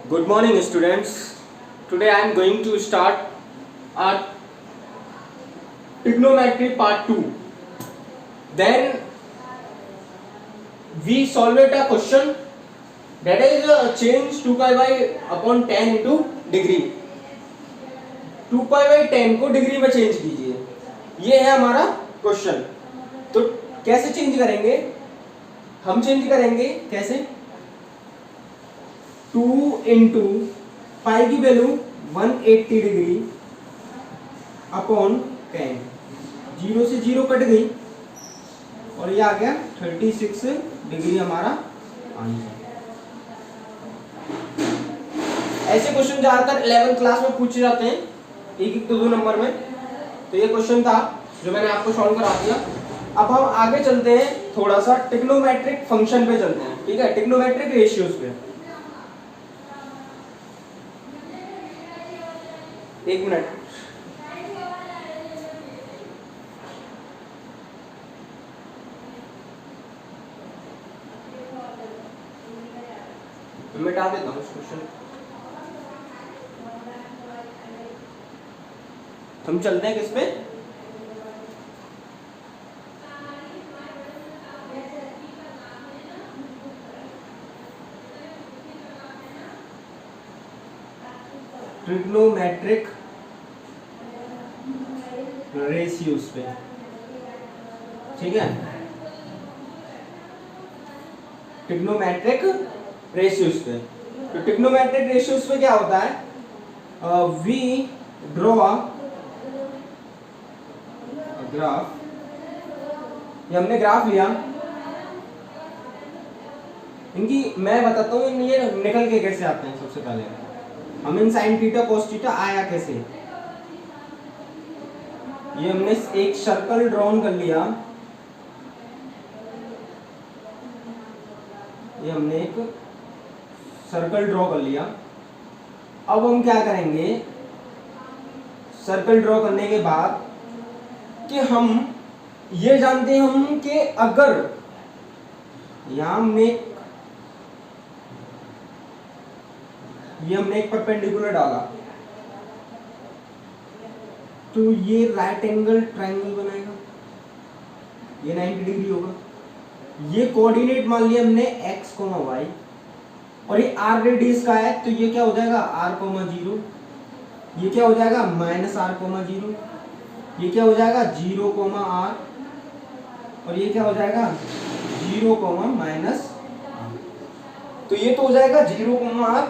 Good morning, students. Today I am going to start our trigonometry part 2. Then we solve it a question that is change 2 pi by upon 10 into degree. 2 pi by 10 को degree में change कीजिए, ये है हमारा question. तो कैसे change करेंगे? हम चेंज करेंगे कैसे? 2 इंटू पाई की वैल्यू 180 डिग्री अपॉन 10, 0 से 0 कट गई और ये आ गया 36 डिग्री हमारा आंसर. ऐसे क्वेश्चन ज्यादातर 11th क्लास में पूछे जाते हैं, एक तो 2 नंबर में. तो ये क्वेश्चन था जो मैंने आपको सॉल्व करा दिया. अब हम आगे चलते हैं, थोड़ा सा ट्रिग्नोमेट्रिक फंक्शन पे चलते हैं. ठीक है, ट्रिग्नोमेट्रिक रेशियोज पे. एक मिनट, मिटा देता हूँ इस क्वेश्चन. हम चलते हैं किस पे? ट्रिग्नोमेट्रिक रेशियोज पे. ठीक है, ट्रिग्नोमेट्रिक रेशियोज पे. तो ट्रिग्नोमेट्रिक रेशियोज पे क्या होता है? We draw graph. ये हमने ग्राफ लिया, इनकी मैं बताता हूँ ये निकल के कैसे आते हैं. सबसे पहले हम इन साइन थीटा कोस थीटा आया कैसे. ये हमने एक सर्कल ड्रॉन कर लिया, ये हमने एक सर्कल ड्रॉ कर लिया. अब हम क्या करेंगे, सर्कल ड्रॉ करने के बाद कि हम ये जानते हैं हम कि अगर यहां हमने एक परपेंडिकुलर डाला तो ये राइट एंगल ट्रायंगल बनाएगा, ये 90 डिग्री होगा. ये कोऑर्डिनेट मान लिया हमने x, y और ये r रेडियस का है, तो ये क्या हो जाएगा r, 0. ये क्या हो जाएगा -r, 0. ये क्या हो जाएगा 0, r और ये क्या हो जाएगा 0, -r. तो ये तो हो जाएगा 0, r,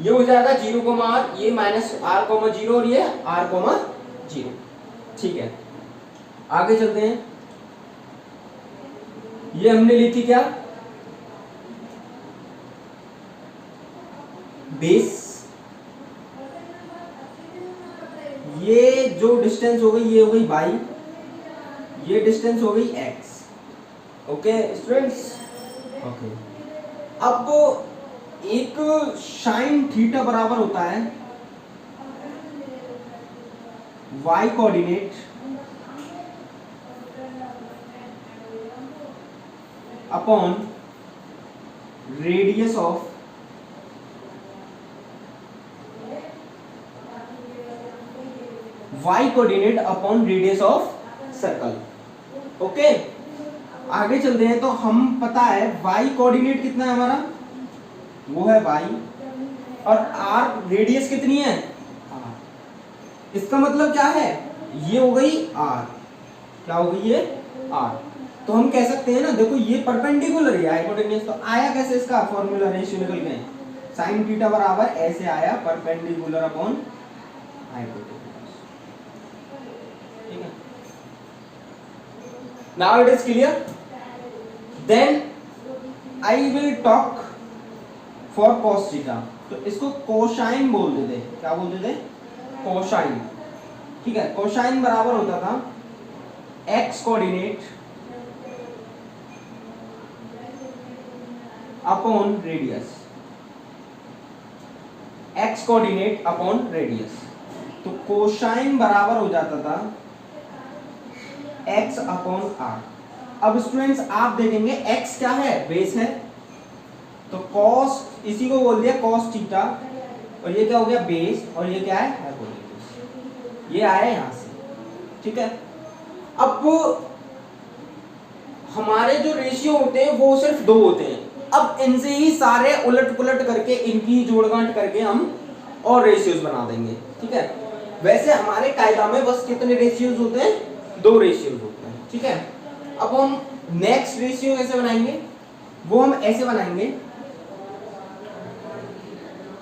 ये हो जाएगा 0, r, ये -r, 0 और ये r, 0. ठीक है, आगे चलते हैं. ये हमने ली थी क्या, बेस. ये जो डिस्टेंस हो गई ये हो गई y, ये डिस्टेंस हो गई x. Okay students, okay. अब एक साइन थीटा बराबर होता है y coordinate upon radius of y coordinate upon radius of circle. Okay, आगे चलते हैं. तो हम पता है y कोऑर्डिनेट कितना है हमारा, वो है y, और r रेडियस कितनी है r. इसका मतलब क्या है, ये हो गई r, क्या हो गई ये r. तो हम कह सकते हैं ना, देखो ये परपेंडिकुलर है हाइपोटेन्यूज. तो आया कैसे, इसका फॉर्मूला रेशियो निकल गए, साइन थीटा बराबर ऐसे आया परपेंडिकुलर अपॉन हाइपोटेन्यूज. ठीक है, now it is clear. Then I will talk for cos theta. तो इसको कोसाइन बोल देते, क्या बोल देते, कोसाइन. ठीक है, कोसाइन बराबर होता था x coordinate upon radius, x coordinate upon radius. तो कोसाइन बराबर हो जाता था x अपॉन r. अब स्टूडेंट्स आप देखेंगे x क्या है, बेस है, तो कॉस इसी को बोल दिया कॉस थीटा, और ये क्या हो गया बेस, और ये क्या है हाइपोटेन्यूज, ये आया यहाँ से, ठीक है। अब हमारे जो रेशियो होते हैं वो सिर्फ 2 होते हैं, अब इनसे ही सारे उलट पुलट करके इनकी जोड़गांठ करके हम और रेशियोज बना देंगे, ठीक है। वैसे हमारे कायदा में बस कितने रेशियोज होते हैं, 2 रेशियोज होते हैं, ठीक है। अब हम नेक्स्ट रेशियो कैसे बनाएंगे, वो हम ऐसे बनाएंगे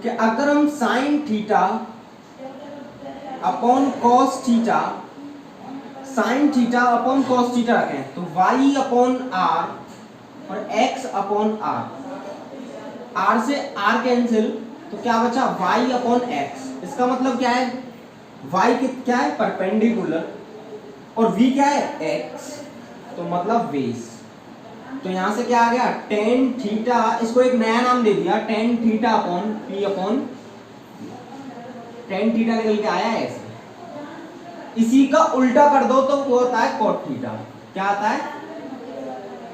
कि अगर हम sine theta upon cos theta, sine theta upon cos theta रखें तो y अपॉन आर और x अपॉन आर से r कैंसिल, तो क्या बचा y अपॉन x। इसका मतलब क्या है, y क्या है परपेंडिकुलर और v क्या है x, तो मतलब बेस। तो यहां से क्या आ गया टेन थीटा, इसको एक नया नाम दे दिया tan theta upon p upon, tan theta निकल के आया है ऐसे। इसी का उल्टा कर दो तो वो होता है cot थीटा, क्या आता है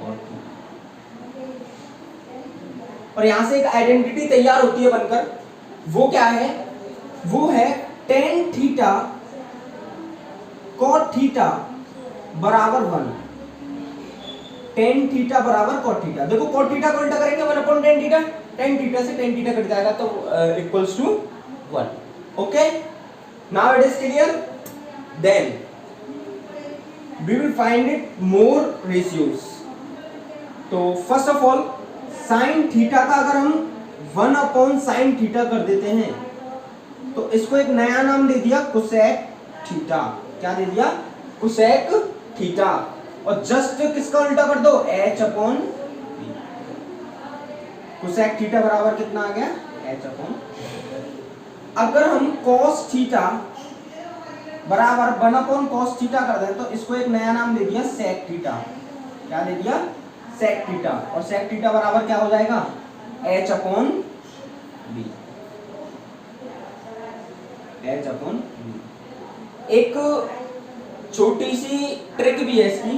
cot थीटा। और यहां से एक आइडेंटिटी तैयार होती है बनकर, वो क्या है, वो है टेन थीटा cot थीटा बराबर 1, टेन थीटा बराबर cot थीटा। देखो cot थीटा को उल्टा करेंगे 1 upon tan theta, tan theta से टेन थीटा कट जाएगा तो equals to 1। Okay, now it is clear. Then we will find it more ratios. तो first of all sine theta का अगर हम 1 अपॉन साइन थीटा कर देते हैं तो इसको एक नया नाम दे दिया कोसेक थीटा। क्या दे दिया, कोसेक थीटा। और जस्ट किसका उल्टा कर दो, h upon v। Cosec theta बराबर कितना आ गया, h अपॉन। अगर हम cos थीटा बराबर 1 अपॉन cos थीटा कर दें तो इसको एक नया नाम दे दिया sec थीटा। क्या दे दिया, sec थीटा। और sec थीटा बराबर क्या हो जाएगा, h upon v, h upon v। एक छोटी सी ट्रिक भी है इसकी,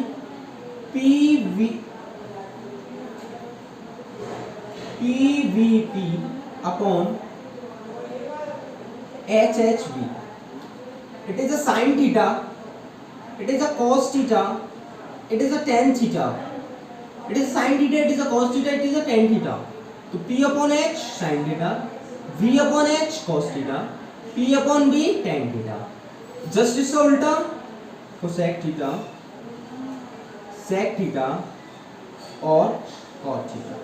pvp upon hhv। It is a sin theta, it is a cos theta, it is a tan theta. It is a sin theta, it is a cos theta, it is a tan theta. तो p upon h sin theta, v upon h cos theta, p upon v tan theta. Just इसका उल्टा cosec theta, sec theta और cot theta.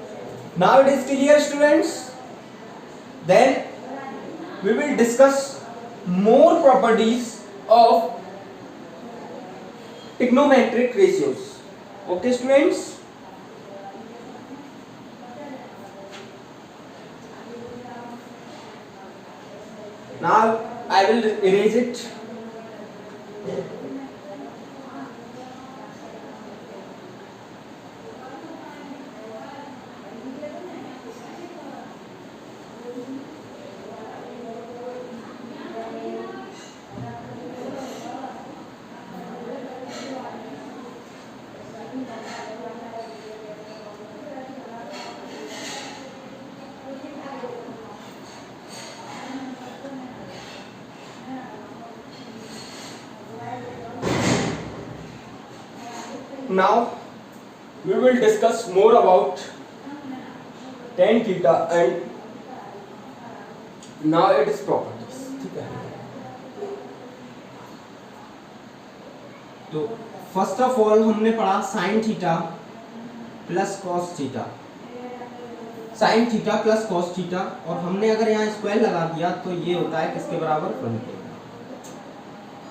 Now it is clear students. Then we will discuss more properties of trigonometric ratios. Okay students, now I will erase it. Now we will discuss more about tan theta and now its properties. ठीक है, तो first of all हमने पढ़ा sine theta plus cos theta, sine theta plus cos theta, और हमने अगर यहाँ square लगा दिया तो ये होता है किसके बराबर, 1 के।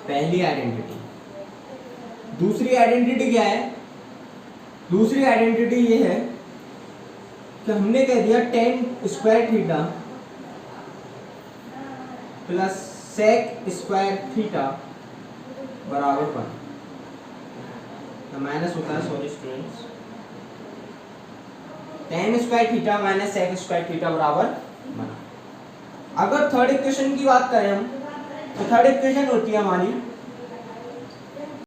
पहली आइडेंटिटी। दूसरी आइडेंटिटी क्या है, दूसरी आइडेंटिटी ये है कि हमने कह दिया tan square theta plus sec square theta बराबर 1। माइनस होता है, sorry students, tan square theta minus sec square theta बराबर 1। अगर थर्ड इक्वेशन की बात करें हम तो थर्ड इक्वेशन होती है हमारी